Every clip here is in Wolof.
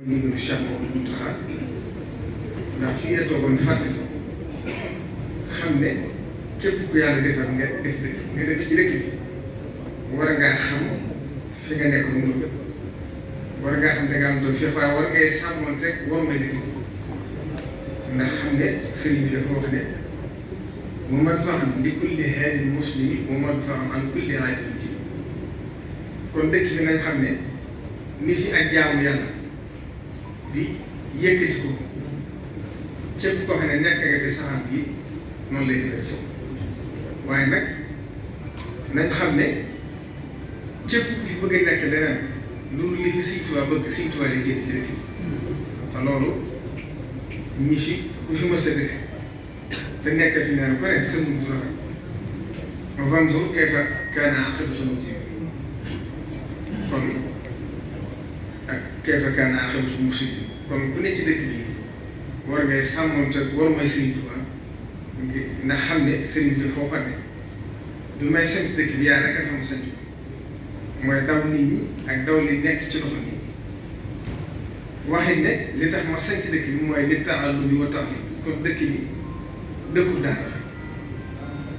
ndigalu Cheikh Mouhamadou Mountakha ndax fii la toogoon fàttali xam ne képp ku yàlla defal nga dëkk ci dëkk bi war ngaa xam fi nga nekk mu doon war ngaa xam ne nga am doon fi waaye war ngay sàmmoon rek war may dëkk ndax xam ne sëriñ bi dafa wax ne mu man fa am li kulli haadin muslimi mu man fa am an kulli aadin kon dëkk bi nañ xam ne ni fi ak jaamu yàlla di yëkkati ko képp koo xam ne nekk nga ci saxam bi noonu lay def ci waaye nag nañ xam ne képp ku fi bëgg a nekk leneen loolu li fi Sëriñ Tuubaa bëgg Sëriñ Tuubaa lay génn ci dëkk bi te loolu ñi fi ku fi mës a dëkk te nekk fi naan ko ne sëñ bi rafet ma vanzur kayfa kaana aaqibatul mujrimiin kon ak kayfa kaana aaqibatul mufsidiin kon ku ne ci dëkk bi war ngay sàmmoon te war mooy Sëriñ Tuubaa ndax xam ne sëriñ bi foo xam ne du may sant dëkk bi yaa rek a xam sant mooy daw nit ñi ak daw li nekk ci loxo nit ñi waxit ne li tax ma sant dëkk bi mooy li ta'allumi wa ta'lim kon dëkk bi dëkku daara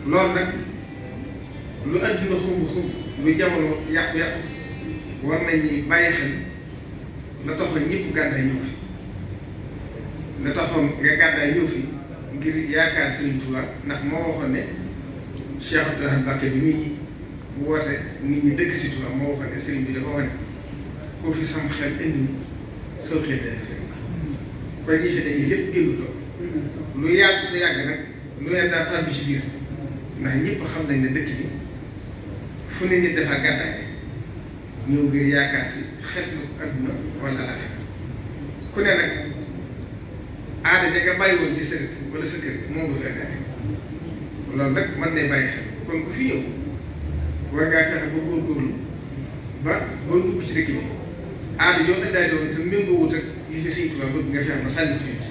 loolu nag lu àdduna xumb lu jamono yàqu-yàqu war nañu bàyyi xel la taxoon ñëpp gàddaay ñëw fi la taxoon nga gàddaay ñëw fi ngir yaakaar Sëriñ Tuubaa ndax moo waxoon ne Cheikh Abdoulaye Mbacké bi muy woote nit ñi dëkk si Tuubaa moo waxoon ne sëriñ bi dafa wax ne koo fi sam xel indi soo xel day def kon ñi fi dañuy lépp génn doon lu yàgg te yàgg nag lu leen daa tàbbi ci biir ndax ñëpp xam nañ ne dëkk bi fu ne nit dafa gàddaay ñëw ngir yaakaar si xeetlu adduna wala àllaxira ku ne nag aada ja nga bàyyi woon ci sa dëkk wala sa kër moom nga fi àndaale loolu nag mën nay bàyyi xel kon ku fi ñëw war ngaa fexe ba góorgóorlu ba boo dugg ci dëkk bi aada yoo àndaale woon te méngoowut ak li fi Sëriñ Tuubaa bëgg nga fexe ba sànni ci nit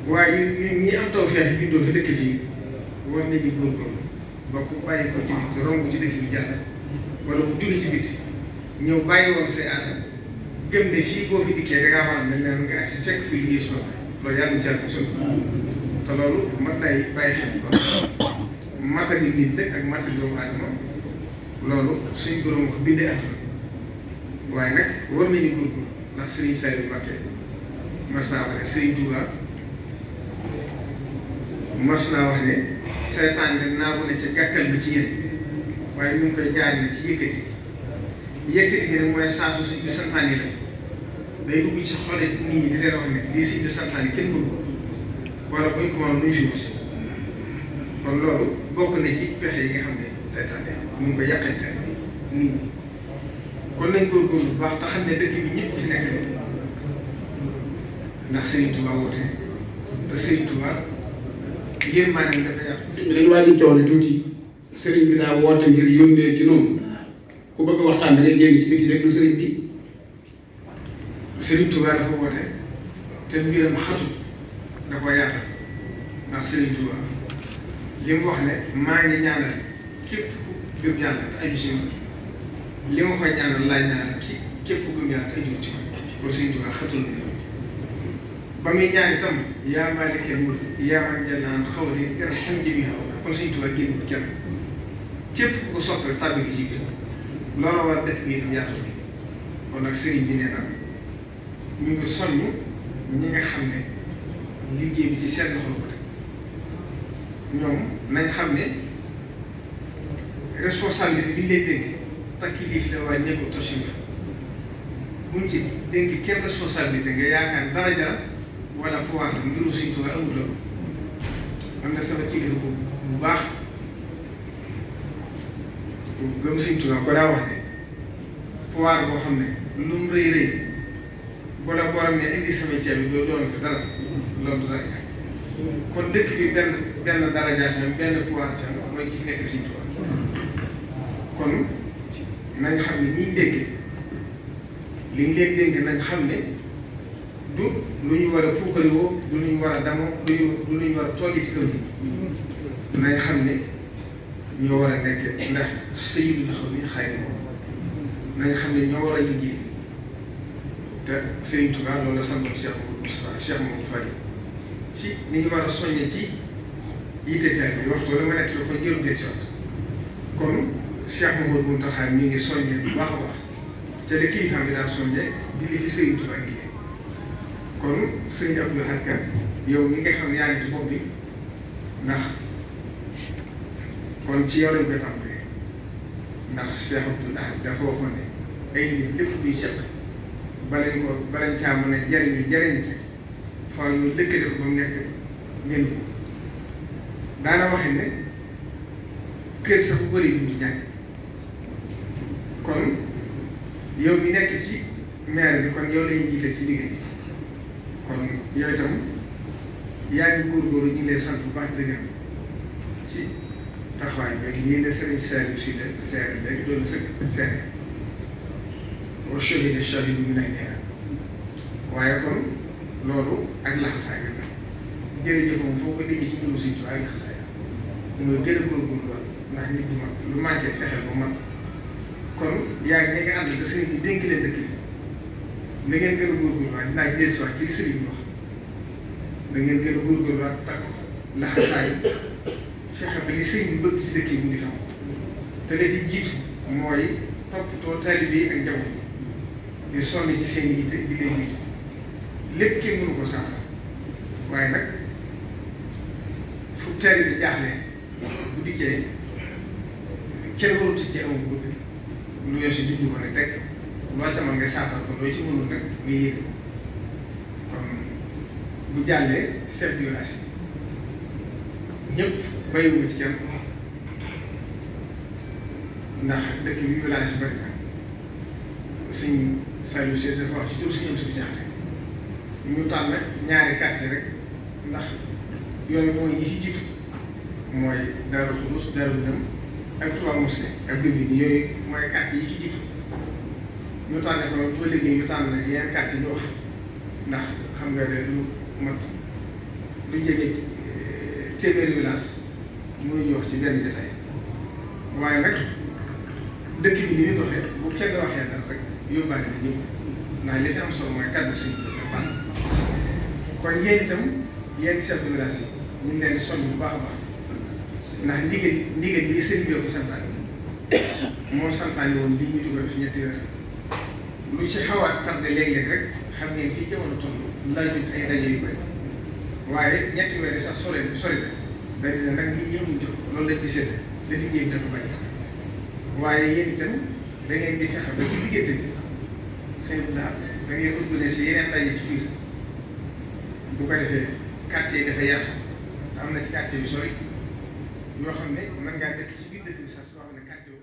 waaye ñun ñi am taw feex juddoo fi dëkk bi war nañu góorgóorlu ba ku bàyyi ko ci biti romb ci dëkk bi jàll wala mu julli ci biti ñëw bàyyi woon say aada gëm ne fii boo fi dikkee da ngaa war a mel ne nga si fekk fi liggéey si loolu yàlla na jàll suñu te loolu mat nay bàyyi xel ko matali nit rek ak matali doomu aadama loolu suñu borom ko bindee ak waaye nag war nañu góorgóorlu ndax Serigne Saliou Mbacké mas naa wax ne Serigne Touba mas naa wax ne seetaan ne naa ko ne ca gàkkal ba ci yéen waaye ñu ngi koy jaar ne ci yëkkati gi nag mooy saa su bi santaan yi la day dugg ci xole nit ñi di leen wax ne lii si bi santaan yi kenn bëgg ko wala buñ ko mën luñ fi wut kon loolu bokk na ci pexe yi nga xam ne seetaan ñu ngi koy yàqante nit ñi kon nañ góorgóorlu bu baax te xam ne dëkk bi ñëpp fi nekk ndax Serigne Touba woote te Serigne Touba yéen maa ngi dafa yàq. sëñ bi dañu wàññi coow li tuuti sëriñ bi daa woote ngir yónnee ci noonu ku bëgg waxtaan da ngay génn ci biti rek du sëriñ bi. Serigne Touba dafa woote te mbiram xatu da ko yaatal ndax Serigne Touba li mu wax ne maa ngi ñaanal képp ku gëm yàlla te aju si man li ma koy ñaanal laay ñaanal képp ku gëm yàlla te aju ci man kon Serigne Touba xatul ba muy ñaan itam yaa maalikal mulk yaa man jannaan xawli irham jamii'a kon Serigne Touba génn kenn képp ku ko soppee tàbbi gi ci biir loolu war dëkk bi itam yaatu bi kon nag Serigne bi nee na ñu ngi soññ ñi nga xam ne liggéey bi ci seen loxo la ko teg ñoom nañ xam ne responsabilité bi ñu lay dénk takki lii la waaye ñëpp tosi nga buñ ci dénk kenn responsabilité nga yaakaar dara jara wala pouvoir la mbiru Sëriñ Tuubaa amul loolu am na sama kilifa bu baax bu gëm Sëriñ Tuubaa ko daa wax ne pouvoir boo xam ne lu mu rëy rëy bu la borom ne indi sama ceeb bi doo doon si dara loolu dara ñàkk kon dëkk bi benn daraja fi am benn pouvoir fi am mooy ki nekk Sëriñ Tuubaa kon nañ xam ne ñiy déggee li ñu leen dénk nañ xam ne du lu ñu war a puukarewoo du lu ñu war a damoo du lu ñu war a toogee ci kaw nit ñi nañ xam ne ñoo war a nekk ndax sëyidu la xam ni xay na nañ xam ne ñoo war a liggéey te Serigne Touba loolu la santoon Cheikh Moustapha ak Cheikh Mamadou Fadi ci ni ñu war a soññee ci yitte taal bi waxtu la ma nekk ko jëru des yoon kon Cheikh Mamadou Mountakha mi ngi soññee bu baax a baax te le kilifa bi daa soññee di li fi Serigne Touba gi kon Serigne Abdou Lahad Ka yow mi nga xam ne yaa ngi ci bopp bi ndax kon ci yow lañ koy tàmbalee ndax Cheikh Abdou Lahad dafa waxoon ne ay nit lépp luy seq balañ caa mën a jariñ ci faaw ñu lëkkale ko ba mu nekk ngeen ko daana waxe ne kër sax bu bëri du ñàkk kon yow mi nekk ci maire bi kon yow lañuy jiite ci diggante kon yow itam yaa ngi góorgóorlu ñu ngi lay sant bu baax dëgg ci taxawaay bi lii la sëriñ Saliou si la seere léegi doon sëkk seere wa shahida shahidu min ahliha waaye kon loolu ak laxasaay bi la jërëjëf moom foo ko déggee ci mbirum Sëriñ Tuubaa ak laxasaay mooy gën a góorgóorlu ndax nit du mat lu manqué fexeel ba mat kon yaa ngi nga àndal te sëriñ bi dénk leen dëkk bi na ngeen gën a góorgóorluwaat dinaa jël si waat ci li sëriñ bi wax da ngeen gën a góorgóorluwaat takk laxasaay fexe ba li sëriñ bi bëgg ci dëkk yi mu ngi fi am te la ci jiitu mooy toppatoo taalibe yi ak njaboot yi di sonn ci seen yitte di leen jiitu lépp kenn mënu ko sax waaye nag fu taalibe bi jaaxle bu dikkee kenn warut ci amul bëgg lu yoosu di ñu ko ne teg loo ca mën nga saafara ko loo ci mënul nag nga yéeg kon bu jàllee chef de village ñëpp bàyyiwuma ci kenn ndax dëkk bi village yi bari na suñ Saliou Sy dafa wax ci tur suñu suñu jaaxle ñu tànn ñaari quartier rek ndax yooyu mooy yi ci jiitu mooy Darou Khoudoss Darou Minam ak Touba Mosquée ak Dóobi yooyu mooy quartier yi ci jiitu ñu tànn ko nag bu fa liggéey ñu tànn nag yeneen quartier ñu wax ndax xam nga ne lu mat lu jege téeméeri village mënuñu wax ci benn détail waaye nag dëkk bi ni ñu doxee bu kenn waxee dara rek yóbbaale na ñëpp ndax li fi am solo mooy kàddu si baax kon yéen itam yéen chef de village yi ñu ngi leen di soññ bu baax a baax ndax ndigal yi sëriñ bi ko santaane moo santaane woon lii ñu dugal fi ñetti weer lu ci xaw a tardé léeg-léeg rek xam ngeen fii jamono toll laajut ay daje yu bëri waaye ñetti weer yi sax sori na dañu ne nag liggéey mu jóg loolu lañ ci seet la liggéey bi dafa bari waaye yéen itam da ngeen di fexe ba ci diggante bi seen daal da ngeen organiser yeneen daje ci biir bu ko defee quartier yi dafa yàqu te am na ci quartier yu sori yoo xam ne mën ngaa dëkk ci biir dëkk bi sax koo xam ne quartier